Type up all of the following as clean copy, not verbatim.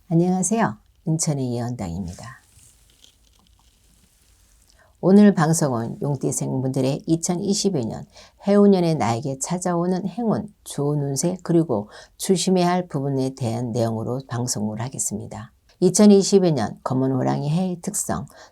안녕하세요. 인천의 예언당입니다. 오늘 방송은 용띠생분들의 2022년 해운년에 나에게 찾아오는 행운, 좋은 운세 그리고 조심해야 할 부분에 대한 내용으로 방송을 하겠습니다. 2022년 검은 호랑이 해의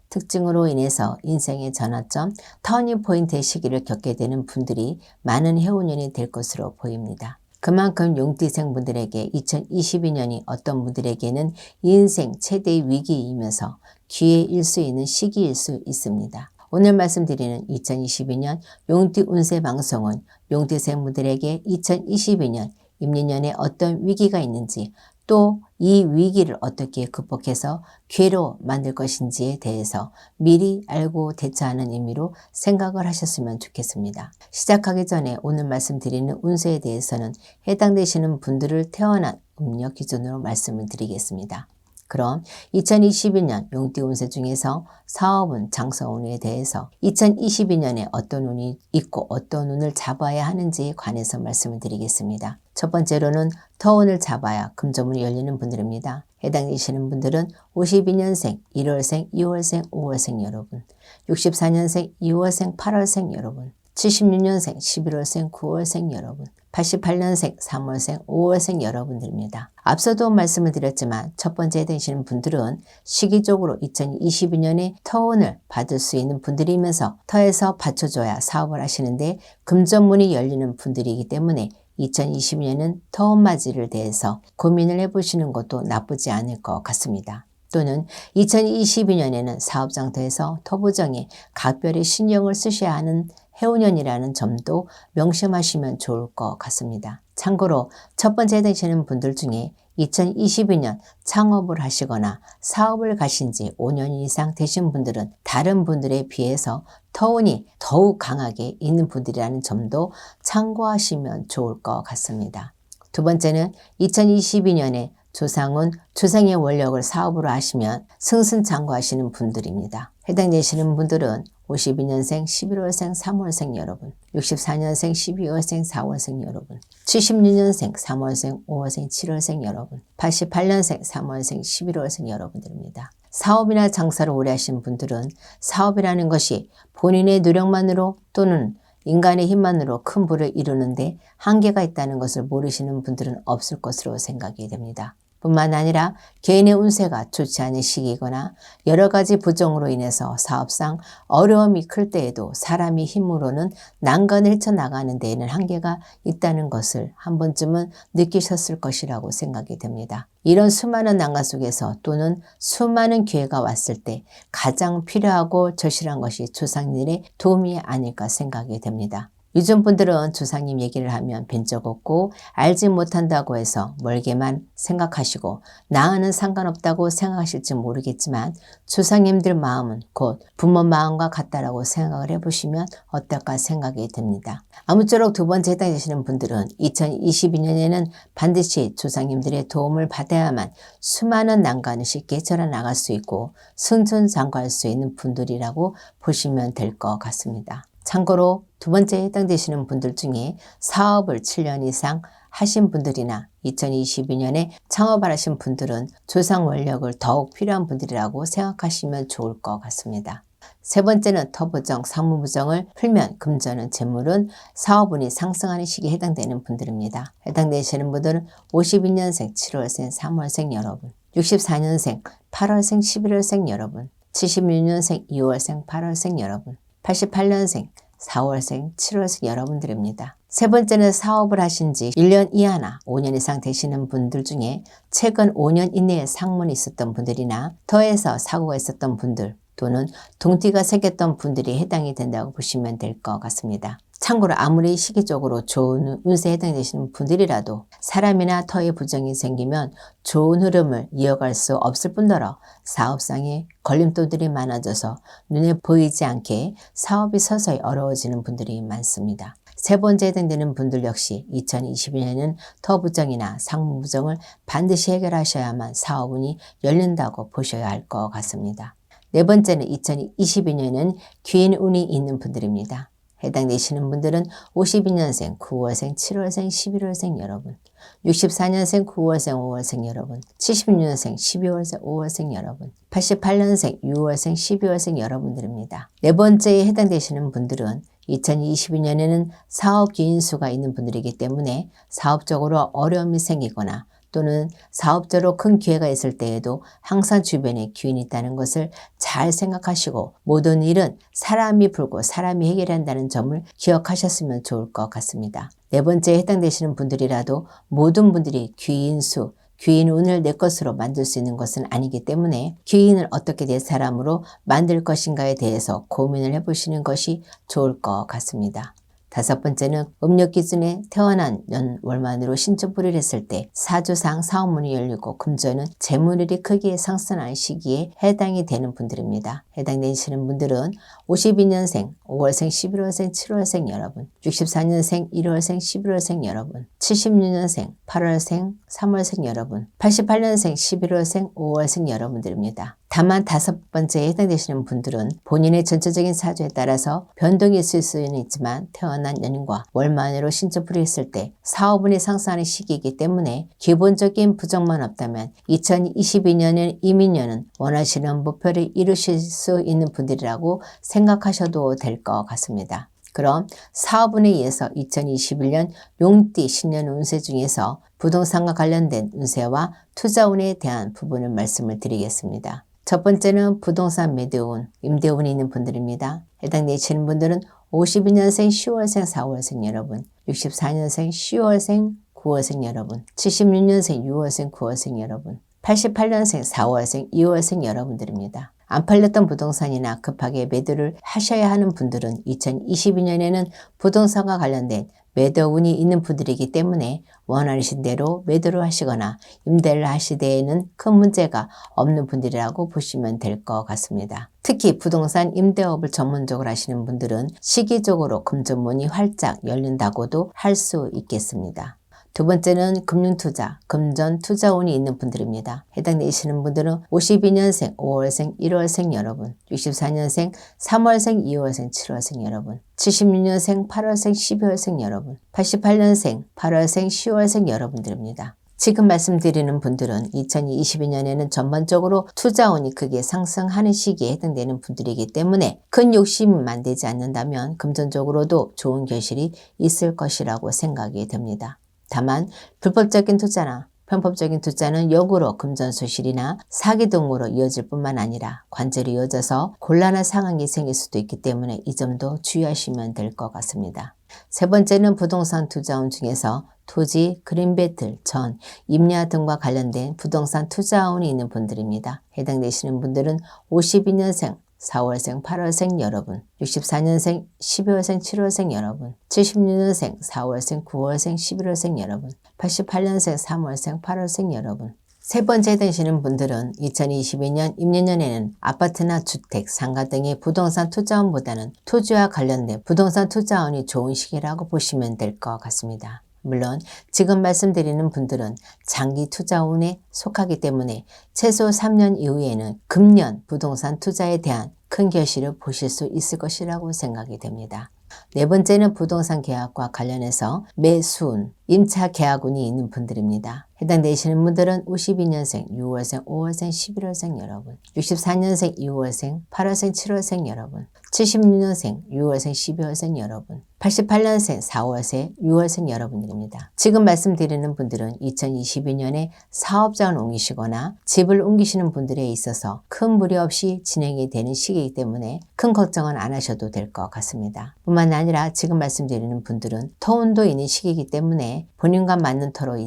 특징으로 인해서 인생의 전환점, 터닝포인트의 시기를 겪게 되는 분들이 많은 해운년이 될 것으로 보입니다. 그만큼 용띠생분들에게 2022년이 어떤 분들에게는 인생 최대의 위기이면서 기회일 수 있는 시기일 수 있습니다. 오늘 말씀드리는 2022년 용띠 운세 방송은 용띠생분들에게 2022년 임진년에 어떤 위기가 있는지 또 이 위기를 어떻게 극복해서 기회로 만들 것인지에 대해서 미리 알고 대처하는 의미로 생각을 하셨으면 좋겠습니다. 시작하기 전에 오늘 말씀드리는 운세에 대해서는 해당되시는 분들을 태어난 음력 기준으로 말씀을 드리겠습니다. 그럼 2022년 용띠 운세 중에서 사업운, 장서운에 대해서 2022년에 어떤 운이 있고 어떤 운을 잡아야 하는지에 관해서 말씀을 드리겠습니다. 첫 번째로는 터운을 잡아야 금전운이 열리는 분들입니다. 해당되시는 분들은 52년생, 1월생, 2월생, 5월생 여러분, 64년생, 2월생, 8월생 여러분, 76년생, 11월생, 9월생 여러분, 88년생, 3월생, 5월생 여러분들입니다. 앞서도 말씀을 드렸지만 첫 번째 되시는 분들은 시기적으로 2022년에 터운을 받을 수 있는 분들이면서 터에서 받쳐줘야 사업을 하시는데 금전문이 열리는 분들이기 때문에 2022년은 터운맞이를 대해서 고민을 해보시는 것도 나쁘지 않을 것 같습니다. 또는 2022년에는 사업장터에서 터부정에 각별히 신경을 쓰셔야 하는 해운년이라는 점도 명심하시면 좋을 것 같습니다. 참고로 첫 번째 되시는 분들 중에 2022년 창업을 하시거나 사업을 가신 지 5년 이상 되신 분들은 다른 분들에 비해서 터운이 더욱 강하게 있는 분들이라는 점도 참고하시면 좋을 것 같습니다. 두 번째는 2022년에 조상운, 조상의 원력을 사업으로 하시면 승승장구하시는 분들입니다. 해당되시는 분들은 52년생, 11월생, 3월생 여러분, 64년생, 12월생, 4월생 여러분, 76년생, 3월생, 5월생, 7월생 여러분, 88년생, 3월생, 11월생 여러분들입니다. 사업이나 장사를 오래 하신 분들은 사업이라는 것이 본인의 노력만으로 또는 인간의 힘만으로 큰 부를 이루는데 한계가 있다는 것을 모르시는 분들은 없을 것으로 생각이 됩니다. 뿐만 아니라 개인의 운세가 좋지 않은 시기이거나 여러 가지 부정으로 인해서 사업상 어려움이 클 때에도 사람의 힘으로는 난간을 헤쳐나가는 데에는 한계가 있다는 것을 한 번쯤은 느끼셨을 것이라고 생각이 됩니다. 이런 수많은 난간 속에서 또는 수많은 기회가 왔을 때 가장 필요하고 절실한 것이 조상님의 도움이 아닐까 생각이 됩니다. 요즘 분들은 조상님 얘기를 하면 뵌 적 없고 알지 못한다고 해서 멀게만 생각하시고 나와는 상관없다고 생각하실지 모르겠지만 조상님들 마음은 곧 부모 마음과 같다라고 생각을 해보시면 어떨까 생각이 듭니다. 아무쪼록 두 번째 해당되시는 분들은 2022년에는 반드시 조상님들의 도움을 받아야만 수많은 난관을 쉽게 헤쳐나갈 수 있고 승승장구할 수 있는 분들이라고 보시면 될 것 같습니다. 참고로 두 번째 해당되시는 분들 중에 사업을 7년 이상 하신 분들이나 2022년에 창업을 하신 분들은 조상 원력을 더욱 필요한 분들이라고 생각하시면 좋을 것 같습니다. 세 번째는 터부정, 상무부정을 풀면 금전은 재물은 사업운이 상승하는 시기에 해당되는 분들입니다. 해당되시는 분들은 52년생, 7월생, 3월생 여러분, 64년생, 8월생, 11월생 여러분, 76년생, 2월생, 8월생 여러분, 88년생, 4월생, 7월생 여러분들입니다. 세 번째는 사업을 하신 지 1년 이하나 5년 이상 되시는 분들 중에 최근 5년 이내에 상문이 있었던 분들이나 터에서 사고가 있었던 분들 또는 동티가 생겼던 분들이 해당이 된다고 보시면 될 것 같습니다. 참고로 아무리 시기적으로 좋은 운세에 해당되시는 분들이라도 사람이나 터에 부정이 생기면 좋은 흐름을 이어갈 수 없을 뿐더러 사업상에 걸림돌들이 많아져서 눈에 보이지 않게 사업이 서서히 어려워지는 분들이 많습니다. 세 번째 해당되는 분들 역시 2022년에는 터 부정이나 상무 부정을 반드시 해결하셔야만 사업운이 열린다고 보셔야 할 것 같습니다. 네 번째는 2022년에는 귀인 운이 있는 분들입니다. 해당되시는 분들은 52년생, 9월생, 7월생, 11월생 여러분, 64년생, 9월생, 5월생 여러분, 76년생, 12월생, 5월생 여러분, 88년생, 6월생, 12월생 여러분들입니다. 네 번째에 해당되시는 분들은 2022년에는 사업 기인수가 있는 분들이기 때문에 사업적으로 어려움이 생기거나 또는 사업적으로 큰 기회가 있을 때에도 항상 주변에 귀인이 있다는 것을 잘 생각하시고 모든 일은 사람이 풀고 사람이 해결한다는 점을 기억하셨으면 좋을 것 같습니다. 네 번째에 해당되시는 분들이라도 모든 분들이 귀인수, 귀인 운을 내 것으로 만들 수 있는 것은 아니기 때문에 귀인을 어떻게 내 사람으로 만들 것인가에 대해서 고민을 해보시는 것이 좋을 것 같습니다. 다섯 번째는 음력 기준에 태어난 년 월만으로 신축불이를 했을 때 사주상 사업문이 열리고 금전은 재물일이 크게 상승하는 시기에 해당이 되는 분들입니다. 해당되시는 분들은 52년생, 5월생, 11월생, 7월생 여러분, 64년생, 1월생, 11월생 여러분, 76년생, 8월생, 3월생 여러분, 88년생, 11월생, 5월생 여러분들입니다. 다만 다섯 번째에 해당되시는 분들은 본인의 전체적인 사주에 따라서 변동이 있을 수는 있지만 태어난 연인과 월만으로 신축불이 했을 때 사업운이 상승하는 시기이기 때문에 기본적인 부정만 없다면 2022년엔 이민년은 원하시는 목표를 이루실 수 있는 분들이라고 생각하셔도 될 것 같습니다. 그럼 사업운에 의해서 2021년 용띠 신년 운세 중에서 부동산과 관련된 운세와 투자운에 대한 부분을 말씀을 드리겠습니다. 첫 번째는 부동산 매도운, 임대운이 있는 분들입니다. 해당되시는 분들은 52년생, 10월생, 4월생 여러분, 64년생, 10월생, 9월생 여러분, 76년생, 6월생, 9월생 여러분, 88년생, 4월생, 2월생 여러분들입니다. 안 팔렸던 부동산이나 급하게 매도를 하셔야 하는 분들은 2022년에는 부동산과 관련된 매도운이 있는 분들이기 때문에 원하신 대로 매도를 하시거나 임대를 하시되에는 큰 문제가 없는 분들이라고 보시면 될 것 같습니다. 특히 부동산 임대업을 전문적으로 하시는 분들은 시기적으로 금전문이 활짝 열린다고도 할 수 있겠습니다. 두 번째는 금융투자, 금전투자운이 있는 분들입니다. 해당되시는 분들은 52년생, 5월생, 1월생 여러분, 64년생, 3월생, 2월생, 7월생 여러분, 76년생, 8월생, 12월생 여러분, 88년생, 8월생, 10월생 여러분들입니다. 지금 말씀드리는 분들은 2022년에는 전반적으로 투자운이 크게 상승하는 시기에 해당되는 분들이기 때문에 큰 욕심만 되지 않는다면 금전적으로도 좋은 결실이 있을 것이라고 생각이 됩니다. 다만 불법적인 투자나 편법적인 투자는 역으로 금전소실이나 사기 등으로 이어질 뿐만 아니라 관절이 이어져서 곤란한 상황이 생길 수도 있기 때문에 이 점도 주의하시면 될 것 같습니다. 세 번째는 부동산 투자운 중에서 토지, 그린벨트, 전, 임야 등과 관련된 부동산 투자운이 있는 분들입니다. 해당되시는 분들은 52년생, 4월생, 8월생 여러분, 64년생, 12월생, 7월생 여러분, 76년생, 4월생, 9월생, 11월생 여러분, 88년생, 3월생, 8월생 여러분. 세 번째 되시는 분들은 2022년 임진년에는 아파트나 주택, 상가 등의 부동산 투자운보다는 토지와 관련된 부동산 투자운이 좋은 시기라고 보시면 될 것 같습니다. 물론 지금 말씀드리는 분들은 장기 투자운에 속하기 때문에 최소 3년 이후에는 금년 부동산 투자에 대한 큰 결실을 보실 수 있을 것이라고 생각이 됩니다. 네 번째는 부동산 계약과 관련해서 매수운, 임차 계약운이 있는 분들입니다. 해당되시는 분들은 52년생, 6월생, 5월생, 11월생 여러분, 64년생, 2월생, 8월생, 7월생 여러분, 76년생, 6월생, 12월생 여러분, 88년생, 4월생, 6월생 여러분들입니다. 지금 말씀드리는 분들은 2022년에 사업장을 옮기시거나 집을 옮기시는 분들에 있어서 큰 무리 없이 진행이 되는 시기이기 때문에 큰 걱정은 안 하셔도 될 것 같습니다. 뿐만 아니라 지금 말씀드리는 분들은 터운도 있는 시기이기 때문에 본인과 맞는 터로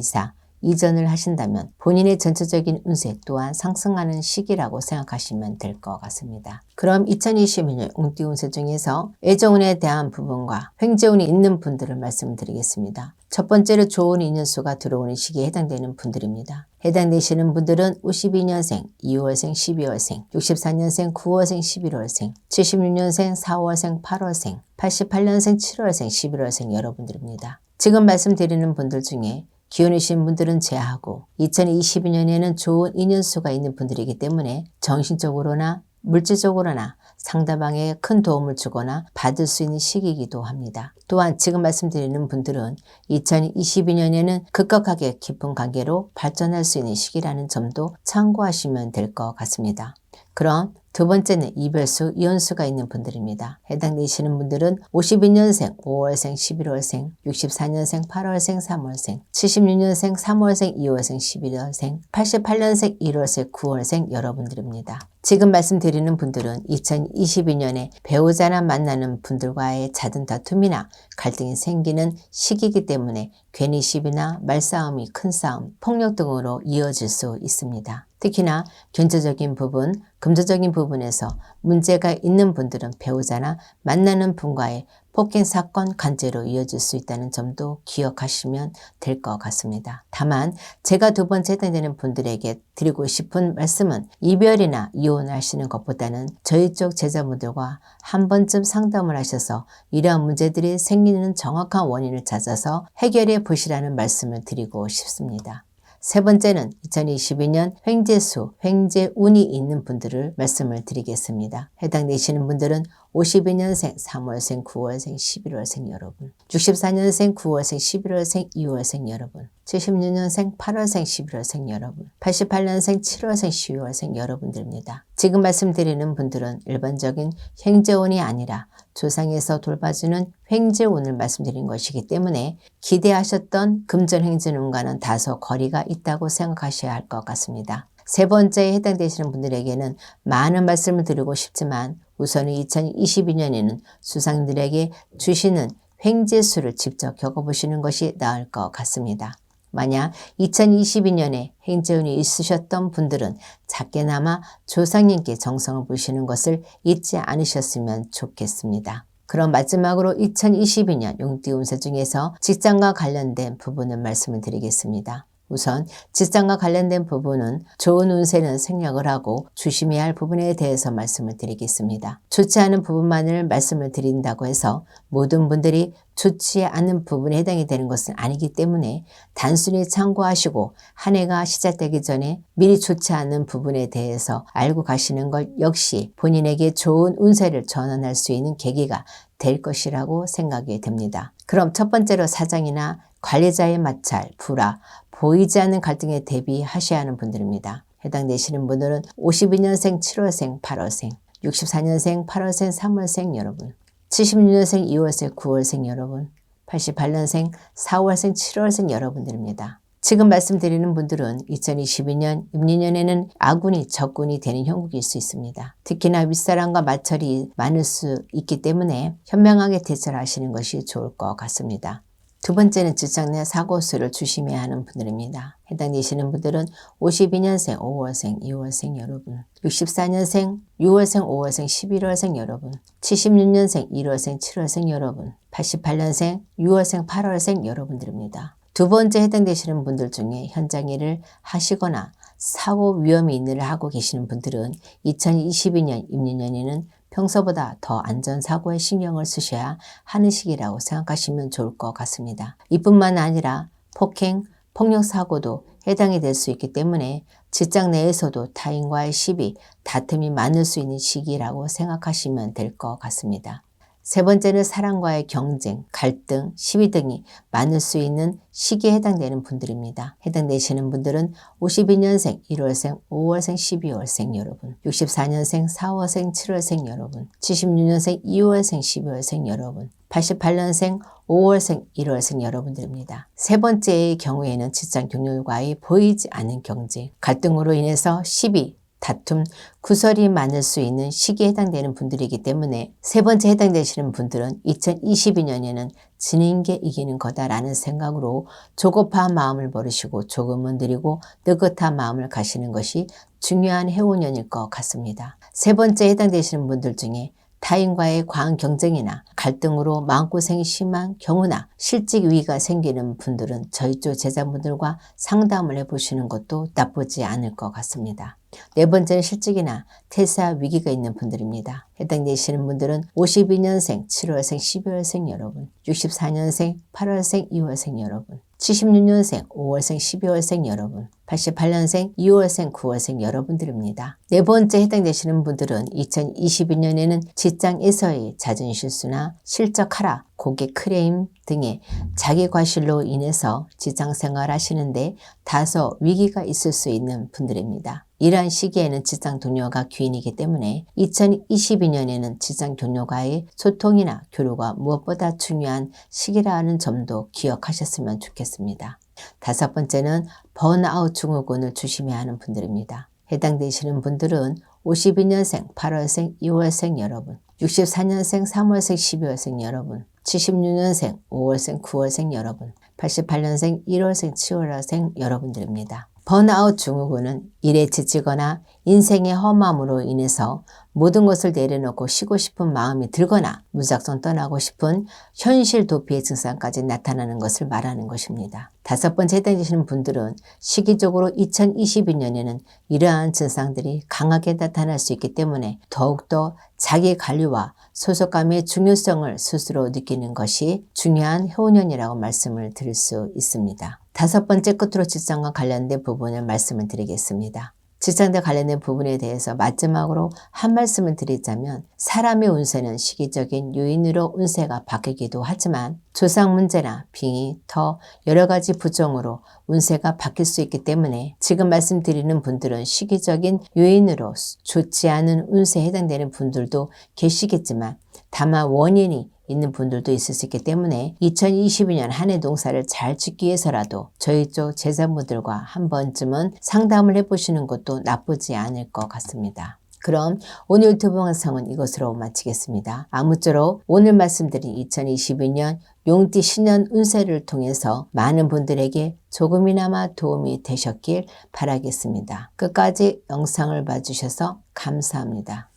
이전을 하신다면 본인의 전체적인 운세 또한 상승하는 시기라고 생각하시면 될 것 같습니다. 그럼 2022년 운띠 운세 중에서 애정운에 대한 부분과 횡재운이 있는 분들을 말씀드리겠습니다. 첫 번째로 좋은 인연수가 들어오는 시기에 해당되는 분들입니다. 해당되시는 분들은 52년생, 2월생, 12월생, 64년생, 9월생, 11월생, 76년생, 4월생, 8월생, 88년생, 7월생, 11월생 여러분들입니다. 지금 말씀드리는 분들 중에 기혼이신 분들은 제하고 2022년에는 좋은 인연수가 있는 분들이기 때문에 정신적으로나 물질적으로나 상대방에게 큰 도움을 주거나 받을 수 있는 시기이기도 합니다. 또한 지금 말씀드리는 분들은 2022년에는 급격하게 깊은 관계로 발전할 수 있는 시기라는 점도 참고하시면 될 것 같습니다. 그럼 두 번째는 이별수, 이혼수가 있는 분들입니다. 해당되시는 분들은 52년생, 5월생, 11월생, 64년생, 8월생, 3월생, 76년생, 3월생, 2월생, 11월생, 88년생, 1월생, 9월생 여러분들입니다. 지금 말씀드리는 분들은 2022년에 배우자나 만나는 분들과의 잦은 다툼이나 갈등이 생기는 시기이기 때문에 괜히 시비나 말싸움이 큰 싸움, 폭력 등으로 이어질 수 있습니다. 특히나 경제적인 부분, 금전적인 부분에서 문제가 있는 분들은 배우자나 만나는 분과의 폭행 사건, 간제로 이어질 수 있다는 점도 기억하시면 될 것 같습니다. 다만 제가 두 번째 해당되는 분들에게 드리고 싶은 말씀은 이별이나 이혼하시는 것보다는 저희 쪽 제자분들과 한 번쯤 상담을 하셔서 이러한 문제들이 생기는 정확한 원인을 찾아서 해결해 보시라는 말씀을 드리고 싶습니다. 세 번째는 2022년 횡재수, 횡재운이 있는 분들을 말씀을 드리겠습니다. 해당되시는 분들은 52년생, 3월생, 9월생, 11월생 여러분, 64년생, 9월생, 11월생, 2월생 여러분, 76년생, 8월생, 11월생 여러분, 88년생, 7월생, 12월생 여러분들입니다. 지금 말씀드리는 분들은 일반적인 횡재운이 아니라 조상에서 돌봐주는 횡재운을 말씀드린 것이기 때문에 기대하셨던 금전 횡재운과는 다소 거리가 있다고 생각하셔야 할 것 같습니다. 세 번째에 해당되시는 분들에게는 많은 말씀을 드리고 싶지만 우선은 2022년에는 수상들에게 주시는 횡재수를 직접 겪어보시는 것이 나을 것 같습니다. 만약 2022년에 횡재운이 있으셨던 분들은 작게나마 조상님께 정성을 보시는 것을 잊지 않으셨으면 좋겠습니다. 그럼 마지막으로 2022년 용띠 운세 중에서 직장과 관련된 부분을 말씀을 드리겠습니다. 우선 직장과 관련된 부분은 좋은 운세는 생략을 하고 조심해야 할 부분에 대해서 말씀을 드리겠습니다. 좋지 않은 부분만을 말씀을 드린다고 해서 모든 분들이 좋지 않은 부분에 해당이 되는 것은 아니기 때문에 단순히 참고하시고 한 해가 시작되기 전에 미리 좋지 않은 부분에 대해서 알고 가시는 것 역시 본인에게 좋은 운세를 전환할 수 있는 계기가 될 것이라고 생각이 됩니다. 그럼 첫 번째로 사장이나 관리자의 마찰, 불화, 보이지 않는 갈등에 대비하셔야 하는 분들입니다. 해당되시는 분들은 52년생, 7월생, 8월생, 64년생, 8월생, 3월생 여러분, 76년생, 2월생, 9월생 여러분, 88년생, 4월생, 7월생 여러분들입니다. 지금 말씀드리는 분들은 2022년 임리년에는 아군이 적군이 되는 형국일 수 있습니다. 특히나 윗사람과 마찰이 많을 수 있기 때문에 현명하게 대처를 하시는 것이 좋을 것 같습니다. 두 번째는 직장 내 사고수를 조심해야 하는 분들입니다. 해당되시는 분들은 52년생, 5월생, 2월생 여러분, 64년생, 6월생, 5월생, 11월생 여러분, 76년생, 1월생, 7월생 여러분, 88년생, 6월생, 8월생 여러분들입니다. 두 번째 해당되시는 분들 중에 현장 일을 하시거나 사고 위험이 있는 일을 하고 계시는 분들은 2022년 임리년에는 평소보다 더 안전사고에 신경을 쓰셔야 하는 시기라고 생각하시면 좋을 것 같습니다. 이뿐만 아니라 폭행, 폭력사고도 해당이 될 수 있기 때문에 직장 내에서도 타인과의 시비, 다툼이 많을 수 있는 시기라고 생각하시면 될 것 같습니다. 세 번째는 사람과의 경쟁, 갈등, 시비 등이 많을 수 있는 시기에 해당되는 분들입니다. 해당되시는 분들은 52년생, 1월생, 5월생, 12월생 여러분, 64년생, 4월생, 7월생 여러분, 76년생, 2월생, 12월생 여러분, 88년생, 5월생, 1월생 여러분들입니다. 세 번째의 경우에는 직장 동료과의 보이지 않는 경쟁, 갈등으로 인해서 시비, 다툼, 구설이 많을 수 있는 시기에 해당되는 분들이기 때문에 세 번째 해당되시는 분들은 2022년에는 지는 게 이기는 거다라는 생각으로 조급한 마음을 버리시고 조금은 느리고 느긋한 마음을 가시는 것이 중요한 해운년일 것 같습니다. 세 번째 해당되시는 분들 중에 타인과의 과한 경쟁이나 갈등으로 마음고생이 심한 경우나 실직 위기가 생기는 분들은 저희 쪽 제자분들과 상담을 해보시는 것도 나쁘지 않을 것 같습니다. 네 번째는 실직이나 퇴사 위기가 있는 분들입니다. 해당되시는 분들은 52년생, 7월생, 12월생 여러분, 64년생, 8월생, 2월생 여러분, 76년생, 5월생, 12월생 여러분, 88년생, 2월생, 9월생 여러분들입니다. 네 번째 해당되시는 분들은 2022년에는 직장에서의 잦은 실수나 실적 하락, 고객 크레임 등의 자기 과실로 인해서 직장생활 하시는데 다소 위기가 있을 수 있는 분들입니다. 이러한 시기에는 직장 동료가 귀인이기 때문에 2022년에는 직장 동료와의 소통이나 교류가 무엇보다 중요한 시기라는 점도 기억하셨으면 좋겠습니다. 다섯 번째는 번아웃 증후군을 조심해야 하는 분들입니다. 해당되시는 분들은 52년생, 8월생, 2월생 여러분, 64년생, 3월생, 12월생 여러분, 76년생, 5월생, 9월생 여러분, 88년생, 1월생, 7월생 여러분들입니다. 번아웃 증후군은 일에 지치거나 인생의 험함으로 인해서 모든 것을 내려놓고 쉬고 싶은 마음이 들거나 무작정 떠나고 싶은 현실 도피의 증상까지 나타나는 것을 말하는 것입니다. 다섯 번째 해당되시는 분들은 시기적으로 2022년에는 이러한 증상들이 강하게 나타날 수 있기 때문에 더욱더 자기 관리와 소속감의 중요성을 스스로 느끼는 것이 중요한 해운년이라고 말씀을 드릴 수 있습니다. 다섯 번째 끝으로 직장과 관련된 부분을 말씀을 드리겠습니다. 직장과 관련된 부분에 대해서 마지막으로 한 말씀을 드리자면 사람의 운세는 시기적인 요인으로 운세가 바뀌기도 하지만 조상 문제나 빙의, 터 여러 가지 부정으로 운세가 바뀔 수 있기 때문에 지금 말씀드리는 분들은 시기적인 요인으로 좋지 않은 운세에 해당되는 분들도 계시겠지만 다만 원인이 있는 분들도 있을 수 있기 때문에 2022년 한 해 농사를 잘 짓기 위해서라도 저희 쪽 제자분들과 한 번쯤은 상담을 해보시는 것도 나쁘지 않을 것 같습니다. 그럼 오늘 유튜브 영상은 이것으로 마치겠습니다. 아무쪼록 오늘 말씀드린 2022년 용띠 신년 운세를 통해서 많은 분들에게 조금이나마 도움이 되셨길 바라겠습니다. 끝까지 영상을 봐주셔서 감사합니다.